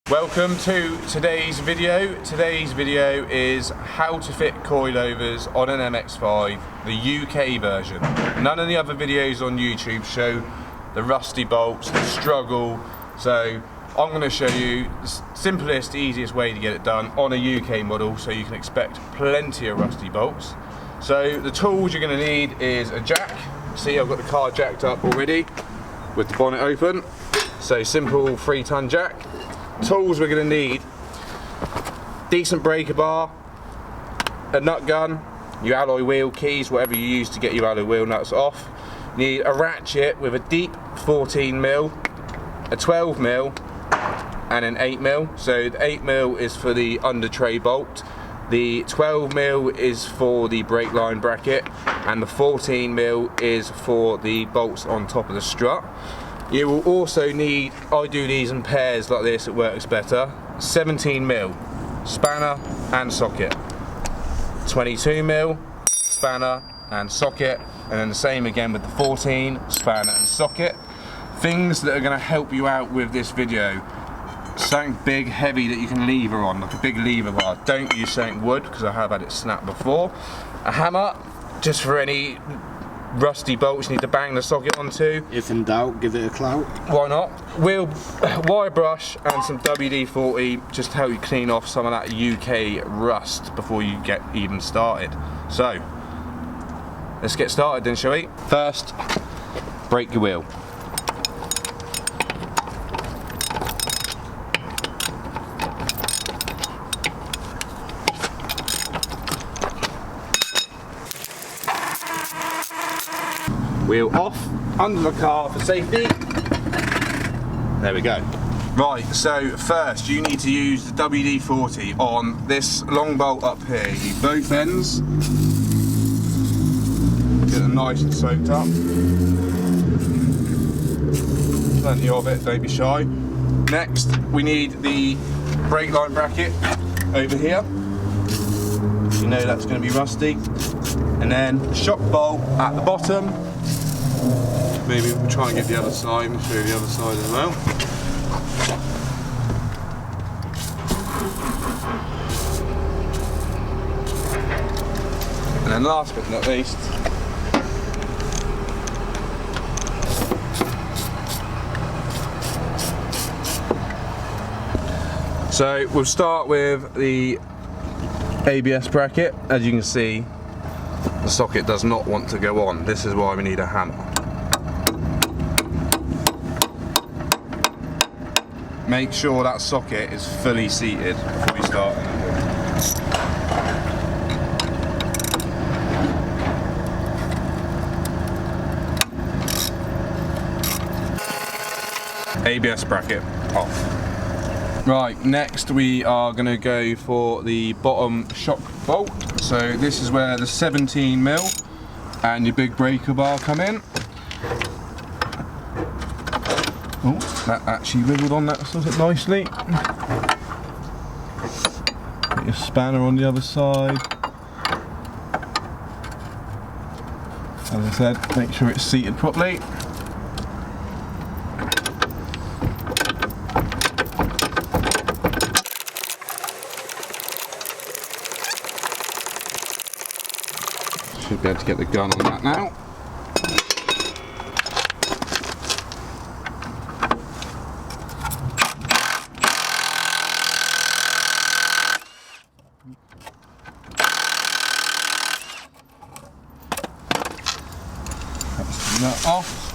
Welcome to today's video. Today's video is how to fit coilovers on an MX5, the UK version. None of the other videos on YouTube show the rusty bolts, the struggle, so I'm going to show you the simplest, easiest way to get it done on a UK model so you can expect plenty of rusty bolts. So the tools you're going to need is a jack. See, I've got the car jacked up already with the bonnet open. So simple 3-ton jack. Tools we're going to need: decent breaker bar, a nut gun, your alloy wheel keys, whatever you use to get your alloy wheel nuts off. You need a ratchet with a deep 14mm, a 12mm and an 8mm. So the 8mm is for the under tray bolt, the 12mm is for the brake line bracket, and the 14mm is for the bolts on top of the strut. You will also need, I do these in pairs like this, it works better, 17mm spanner and socket, 22mm spanner and socket, and then the same again with the 14 spanner and socket. Things that are going to help you out with this video: something big, heavy that you can lever on, like a big lever bar. Don't use something wood because I have had it snap before. A hammer, just for any rusty bolts you need to bang the socket onto. If in doubt, give it a clout. Why not? Wire brush and some WD-40 just to help you clean off some of that UK rust before you get even started. So, let's get started then, shall we? First, brake your wheel. Wheel off, under the car for safety. There we go. Right, so first you need to use the WD-40 on this long bolt up here. You need both ends. Get them nice and soaked up. Plenty of it, don't be shy. Next, we need the brake line bracket over here. You know that's going to be rusty. And then shock bolt at the bottom. Maybe we'll try and get the other side and show you the other side as well. And then last but not least, so we'll start with the ABS bracket. As you can see, the socket does not want to go on. This is why we need a hammer. Make sure that socket is fully seated before you start. ABS bracket off. Right, next we are going to go for the bottom shock bolt. So this is where the 17mm and your big breaker bar come in. Oh, that actually wiggled on that socket nicely. Get your spanner on the other side. As I said, make sure it's seated properly. Should be able to get the gun on that now. That's that off.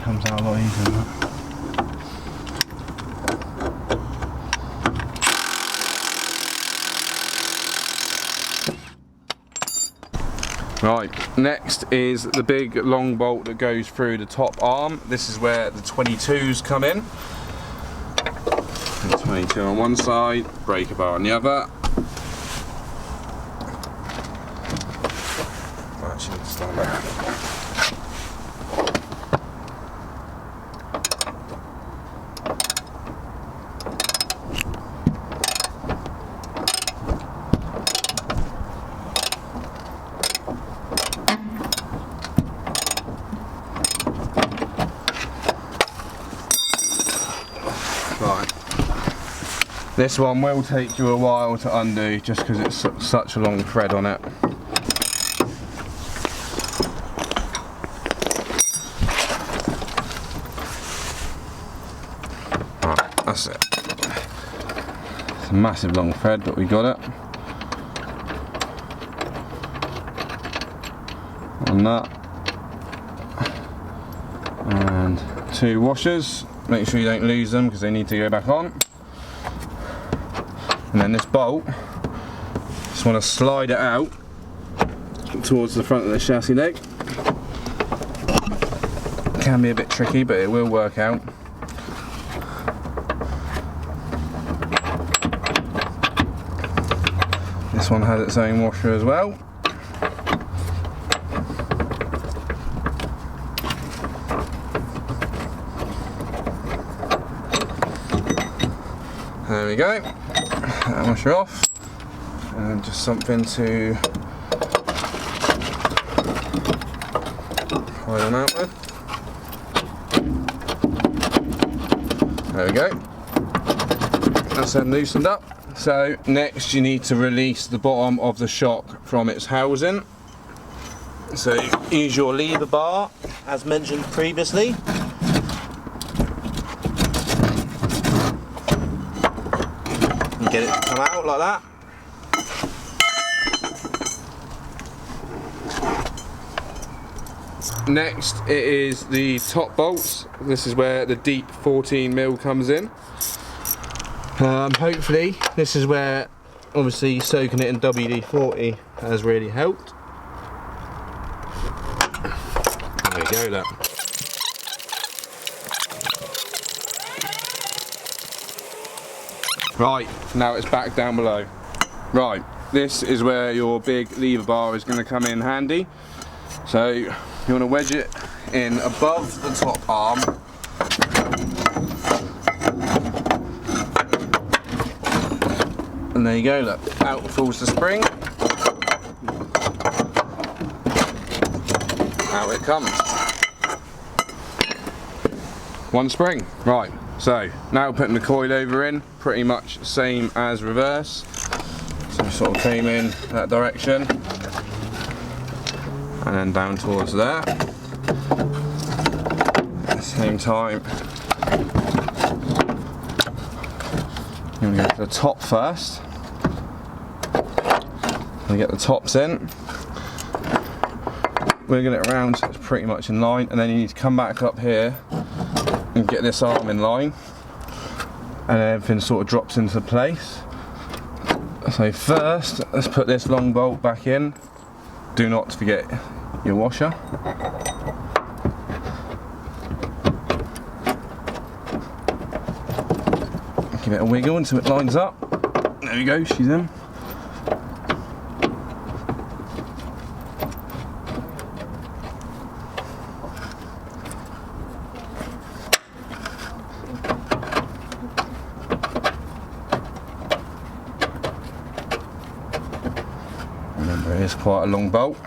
Comes out a lot easier than that. Right, next is the big long bolt that goes through the top arm. This is where the 22s come in. 22 on one side, breaker bar on the other. Right. This one will take you a while to undo just because it's such a long thread on it. Right, that's it. It's a massive long thread, but we got it. On that. And 2 washers. Make sure you don't lose them because they need to go back on. And then this bolt, just want to slide it out towards the front of the chassis leg. It can be a bit tricky, but it will work out. This one has its own washer as well. There we go. That washer off, and just something to pry them out with. There we go. That's them loosened up. So next you need to release the bottom of the shock from its housing. So use your lever bar as mentioned previously. And get it to come out like that. Next it is the top bolts. This is where the deep 14mm comes in. Hopefully this is where obviously soaking it in WD-40 has really helped. There you go, look. Right, now it's back down below. Right, this is where your big lever bar is going to come in handy. So you want to wedge it in above the top arm. And there you go, look, out falls the spring. Out it comes. One spring, right. So now putting the coilover in, pretty much same as reverse. So we sort of came in that direction and then down towards there. At the same time, I'm going to go to the top first. We get the tops in. We're going to get it around so it's pretty much in line, and then you need to come back up here and get this arm in line, and then everything sort of drops into place. So first, let's put this long bolt back in. Do not forget your washer. Give it a wiggle until it lines up. There we go, she's in. Remember, it is quite a long bolt.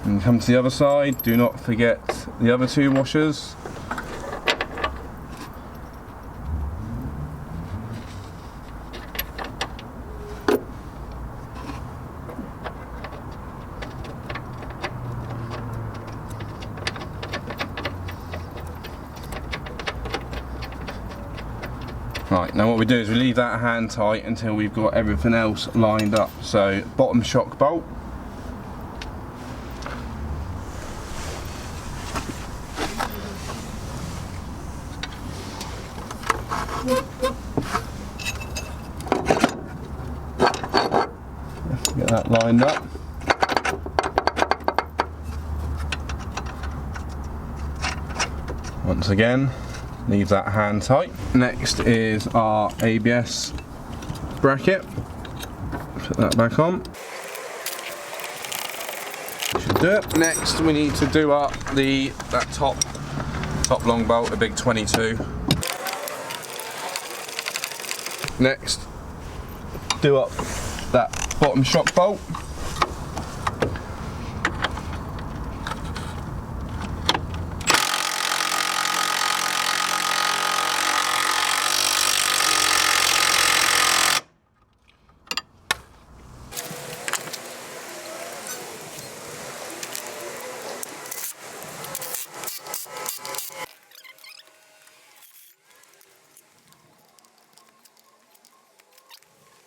And come to the other side, do not forget the other 2 washers. Right, now what we do is we leave that hand tight until we've got everything else lined up. So bottom shock bolt. Get that lined up. Once again, leave that hand tight. Next is our ABS bracket. Put that back on. Should do it. Next we need to do up that top long bolt, a big 22. Next, do up that bottom shock bolt.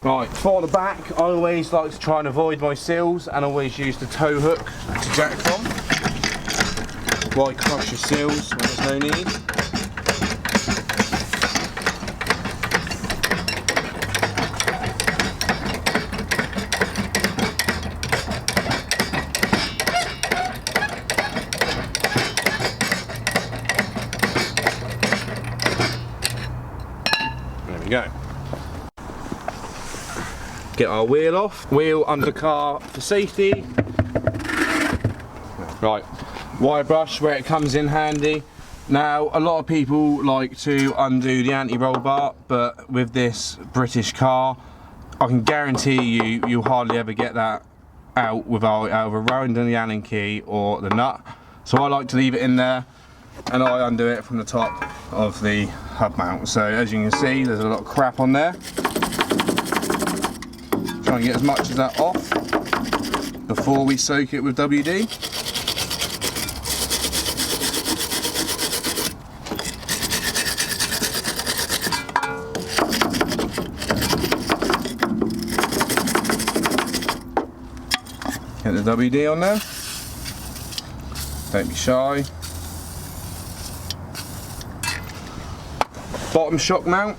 Right, for the back, I always like to try and avoid my seals and always use the tow hook to jack from. Why crush your seals when there's no need? There we go. Get our wheel off, wheel under car for safety. Right, wire brush where it comes in handy. Now, a lot of people like to undo the anti-roll bar, but with this British car, I can guarantee you'll hardly ever get that out without either rounding the Allen key or the nut. So I like to leave it in there, and I undo it from the top of the hub mount. So as you can see, there's a lot of crap on there. Try and get as much of that off before we soak it with WD. Get the WD on there. Don't be shy. Bottom shock mount.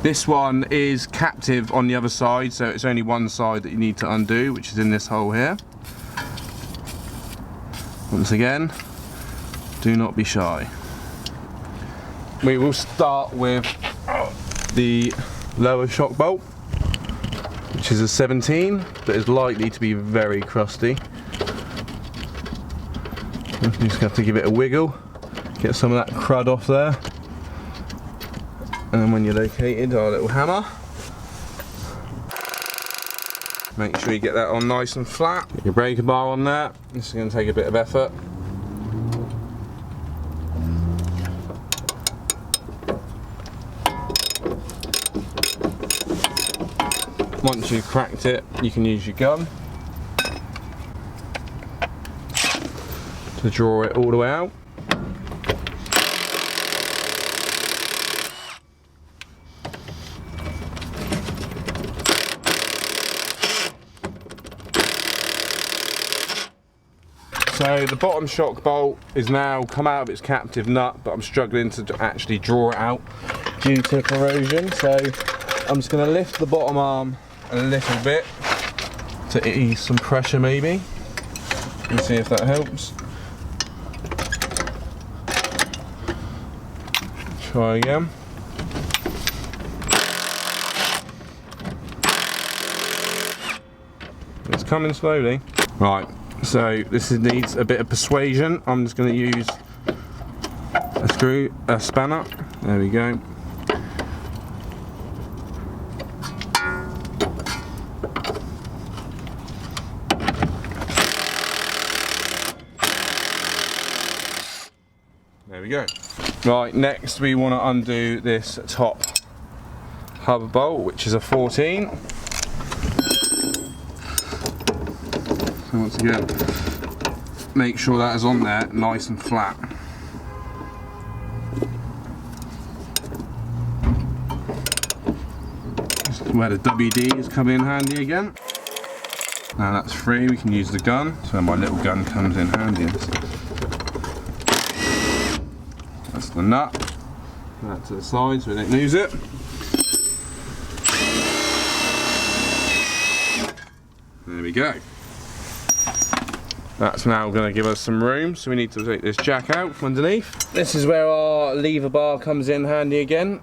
This one is captive on the other side, so it's only one side that you need to undo, which is in this hole here. Once again, do not be shy. We will start with the lower shock bolt, which is a 17, but is likely to be very crusty. You just have to give it a wiggle, get some of that crud off there. And then when you're located, our little hammer. Make sure you get that on nice and flat. Get your breaker bar on there. This is going to take a bit of effort. Once you've cracked it, you can use your gun to draw it all the way out. So the bottom shock bolt is now come out of its captive nut, but I'm struggling to actually draw it out due to corrosion. So I'm just going to lift the bottom arm a little bit to ease some pressure maybe, and see if that helps. Try again. It's coming slowly. Right. So this needs a bit of persuasion. I'm just going to use a spanner. There we go. There we go. Right, next we want to undo this top hub bolt, which is a 14. So once again, make sure that is on there nice and flat. This is where the WD come in handy again. Now that's free, we can use the gun, so my little gun comes in handy. That's the nut. Put that to the side so we don't lose it. There we go. That's now going to give us some room, so we need to take this jack out from underneath. This is where our lever bar comes in handy again.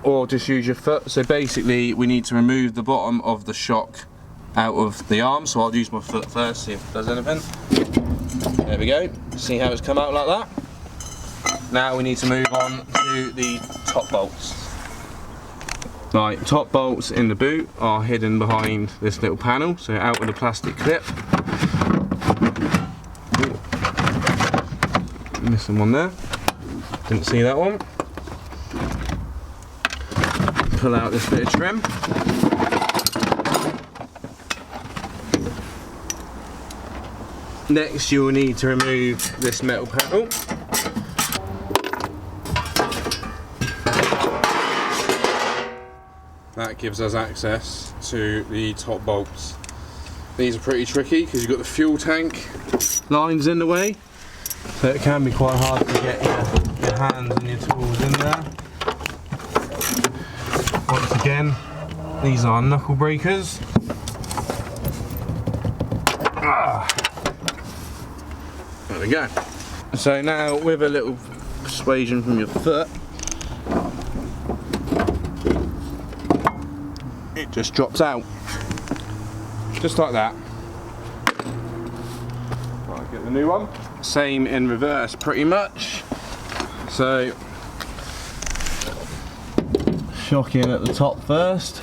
or just use your foot. So basically we need to remove the bottom of the shock out of the arm, so I'll use my foot first, see if it does anything. There we go, see how it's come out like that? Now we need to move on to the top bolts. Right, top bolts in the boot are hidden behind this little panel, so out with the plastic clip. Ooh. Missing one there, didn't see that one. Pull out this bit of trim. Next you will need to remove this metal panel. That gives us access to the top bolts. These are pretty tricky because you've got the fuel tank lines in the way, so it can be quite hard to get your hands and your tools in there. Once again, these are knuckle breakers. There we go. So now with a little persuasion from your foot, it just drops out, just like that. Right, get the new one. Same in reverse pretty much. So shock in at the top first.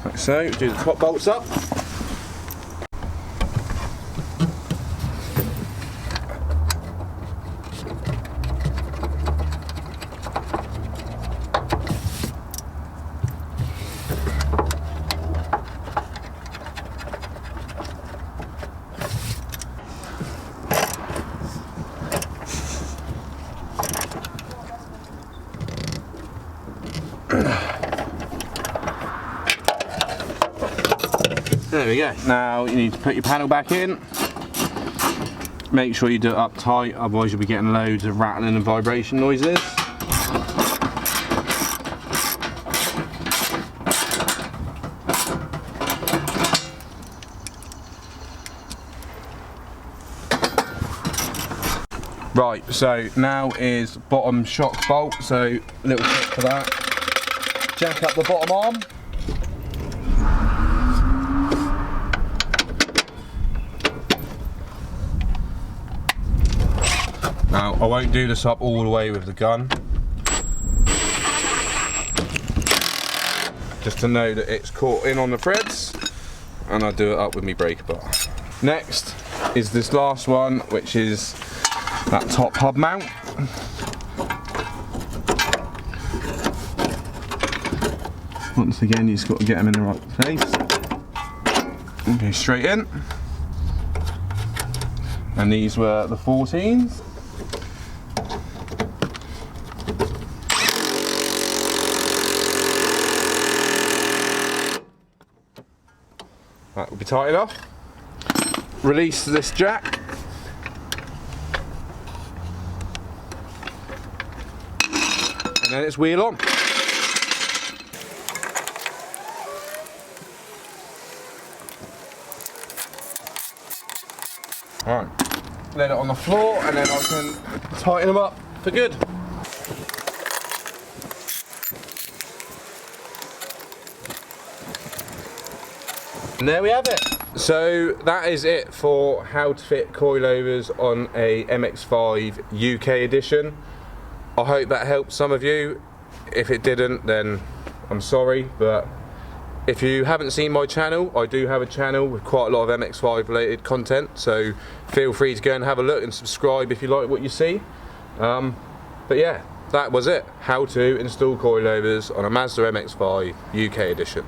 Like so, do the top bolts up. There we go. Now you need to put your panel back in. Make sure you do it up tight, otherwise you'll be getting loads of rattling and vibration noises. Right, so now is bottom shock bolt, so a little tip for that. Jack up the bottom arm. Now, I won't do this up all the way with the gun, just to know that it's caught in on the threads, and I do it up with my breaker bar. Next is this last one, which is that top hub mount. Once again, you've just got to get them in the right place. Okay, straight in. And these were the 14s. That will be tight enough. Release this jack. And then it's wheel on. Alright, let it on the floor and then I can tighten them up for good. And there we have it. So that is it for how to fit coilovers on a MX5 UK edition. I hope that helped some of you. If it didn't, then I'm sorry, but if you haven't seen my channel, I do have a channel with quite a lot of MX5 related content, so feel free to go and have a look and subscribe if you like what you see. But yeah, that was it. How to install coilovers on a Mazda Mx5 UK edition.